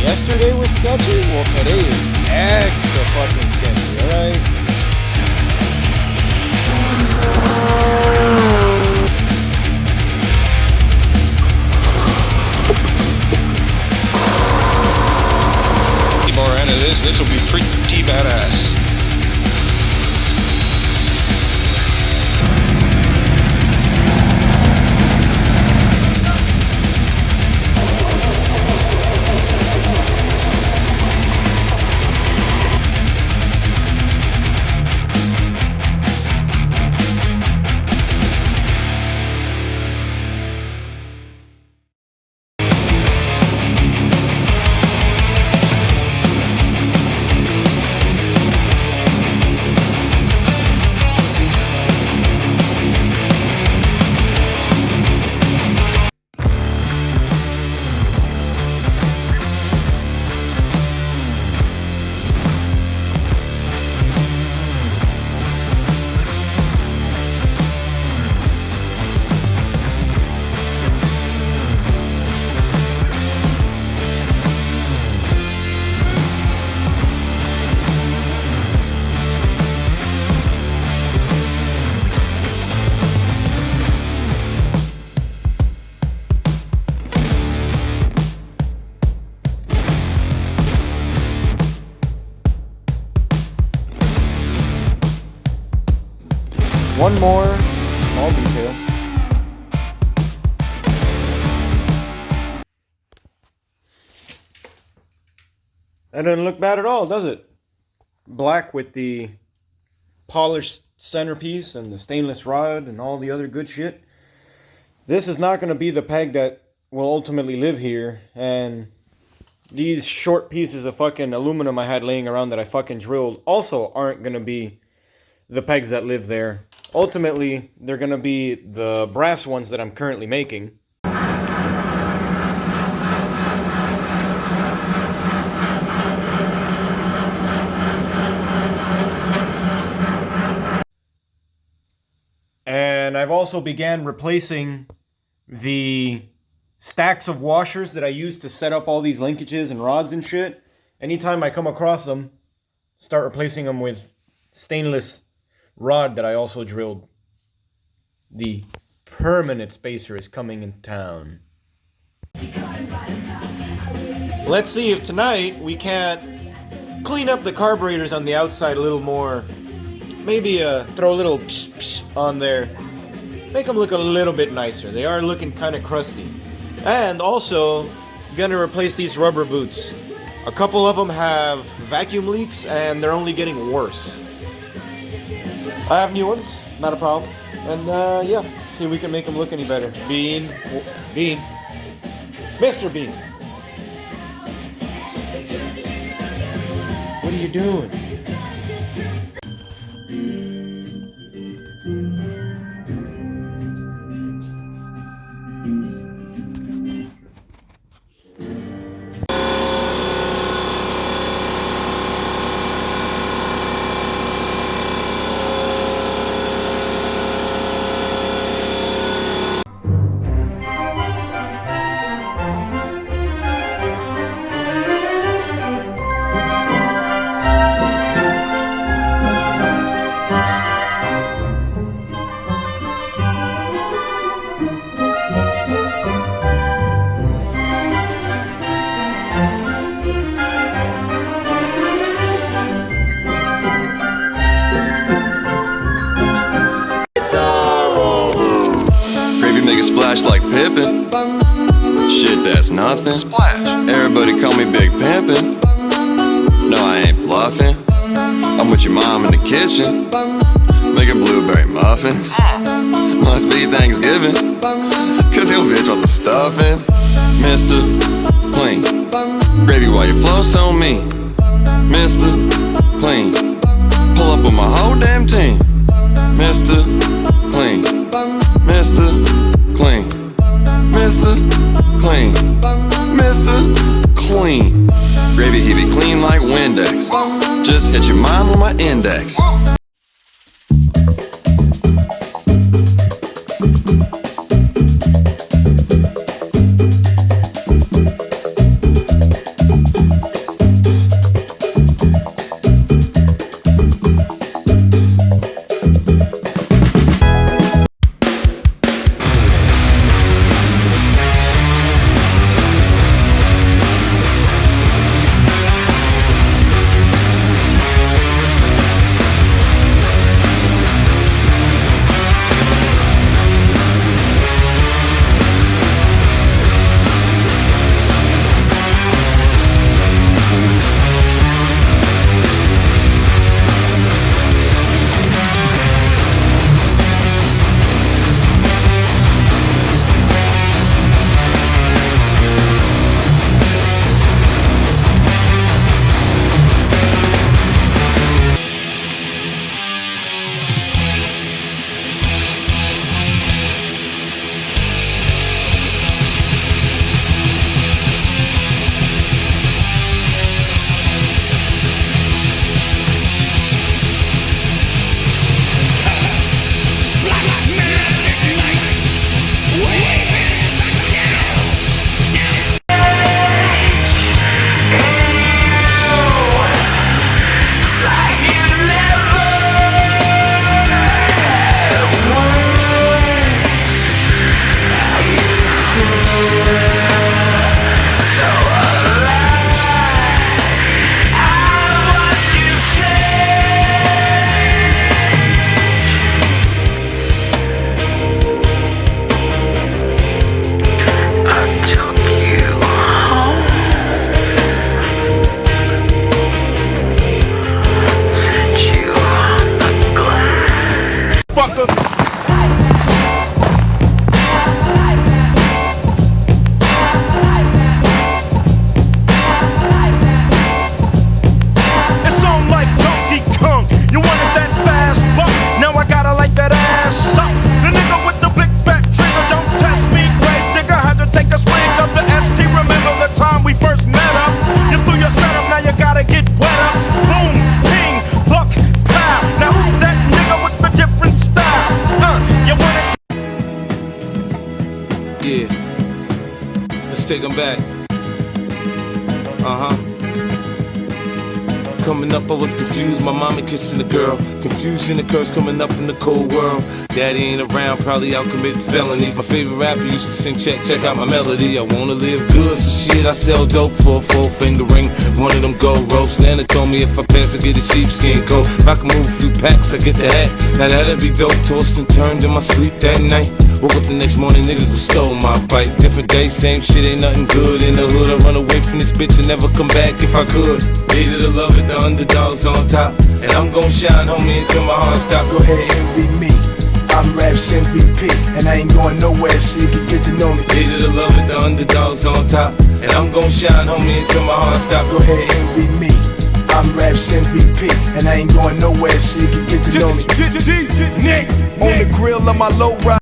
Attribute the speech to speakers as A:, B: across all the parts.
A: Yesterday was sketchy, well today is extra fucking sketchy, alright?
B: More into this will be pretty badass.
A: One more small detail. That doesn't look bad at all, does it? Black with the polished centerpiece and the stainless rod and all the other good shit. This is not going to be the peg that will ultimately live here, and these short pieces of fucking aluminum I had laying around that I fucking drilled also aren't going to be the pegs that live there. Ultimately, they're going to be the brass ones that I'm currently making. And I've also began replacing the stacks of washers that I use to set up all these linkages and rods and shit. Anytime I come across them, start replacing them with stainless rod that I also drilled. The permanent spacer is coming in town. Let's see if tonight we can't clean up the carburetors on the outside a little more. Maybe throw a little psh psh on there. Make them look a little bit nicer. They are looking kind of crusty. And also, gonna replace these rubber boots. A couple of them have vacuum leaks and they're only getting worse. I have new ones, not a problem. And yeah, see if we can make them look any better. Bean, Mr. Bean. What are you doing?
C: Make a splash like Pippin. Shit, that's nothing. Splash. Everybody call me Big Pimpin'. No, I ain't bluffing. I'm with your mom in the kitchen, making blueberry muffins. Must be Thanksgiving, cause your bitch want the stuffing. Mr. Clean, gravy while you flow so mean. Mr. Clean, pull up with my whole damn team. Mr. Clean, Mr. Clean, Mr. Clean, Mr. Clean. Gravy, he be clean like Windex. Just hit your mom with my index.
D: take them back. Coming up, I was confused. My mama kissing the girl. Confusion occurs coming up in the cold world. Daddy ain't around, probably out committing felonies. My favorite rapper used to sing, check out my melody. I wanna live good, so shit, I sell dope for a 4-finger ring. One of them gold ropes. Nana told me if I pass, I get a sheepskin coat. If I can move a few packs, I get the hat. Now that'd be dope. Tossed and turned in my sleep that night. Woke up the next morning, niggas have stole my bike. Different day, same shit, ain't nothing good in the hood. I run away from this bitch and never come back if I could. Hated to love it, the underdogs on top. And I'm gon' shine, homie, until my heart stop.
E: Go ahead, envy me. I'm Raps MVP, and I ain't going nowhere, so you can get to know me.
D: Hated to love it, the underdogs on top. And I'm gon' shine, homie, until my heart stop.
E: Go ahead, envy me. I'm Raps MVP, and I ain't going nowhere, so you can get to know me. On the grill of my low ride.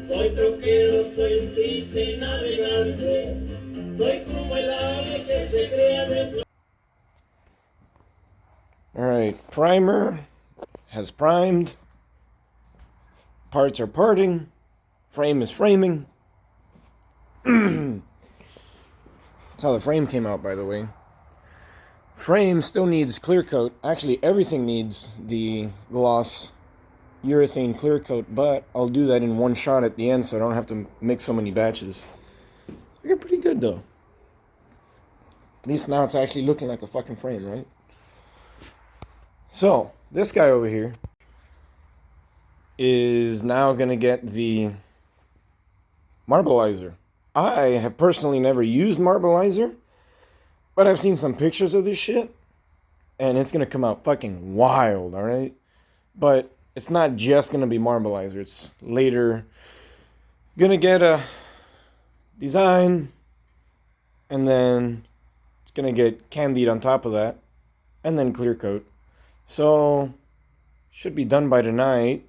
F: Soy troquero, soy un triste navegante, soy como el ave que se crea de...
A: Alright, primer has primed, parts are parting, frame is framing. That's how the frame came out, by the way. Frame still needs clear coat. Actually, everything needs the gloss urethane clear coat, but I'll do that in one shot at the end so I don't have to make so many batches. Looking pretty good though. At least now it's actually looking like a fucking frame, right? So, this guy over here is now gonna get the marbleizer. I have personally never used marbleizer, but I've seen some pictures of this shit, and it's gonna come out fucking wild, alright? But it's not just gonna be marbleizer, it's later gonna get a design, and then it's gonna get candied on top of that, and then clear coat. So, should be done by tonight,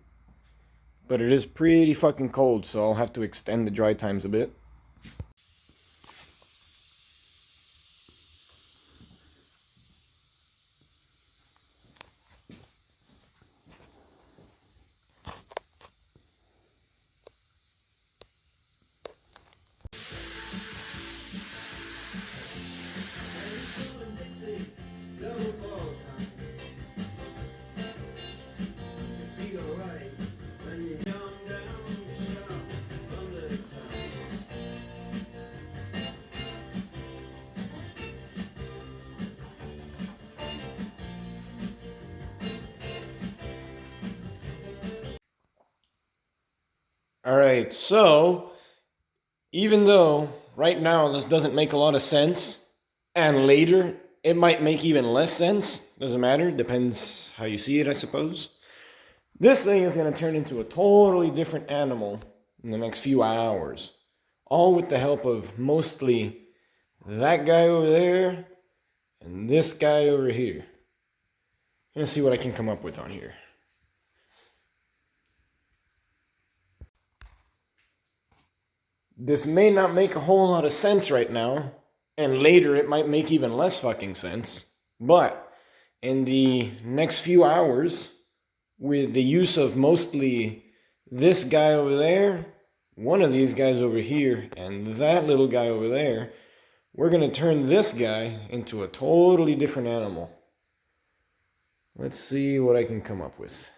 A: but it is pretty fucking cold, so I'll have to extend the dry times a bit. Alright, so even though right now this doesn't make a lot of sense, and later it might make even less sense, doesn't matter, depends how you see it, I suppose. This thing is going to turn into a totally different animal in the next few hours. All with the help of mostly that guy over there and this guy over here. I'm going to see what I can come up with on here. This may not make a whole lot of sense right now, and later it might make even less fucking sense, but in the next few hours, with the use of mostly this guy over there, one of these guys over here, and that little guy over there, we're going to turn this guy into a totally different animal. Let's see what I can come up with.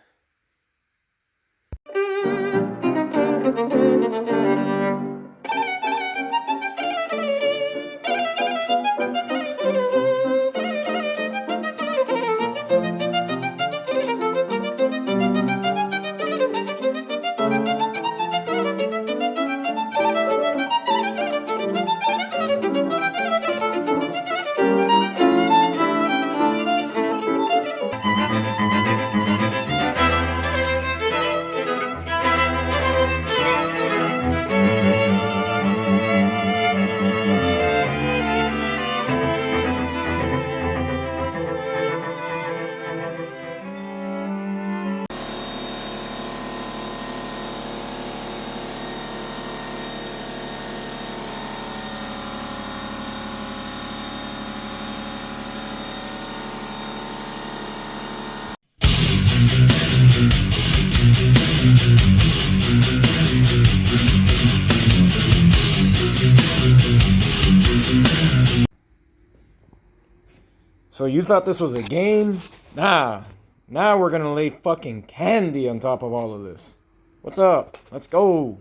A: So you thought this was a game? Nah. Now we're gonna lay fucking candy on top of all of this. What's up? Let's go.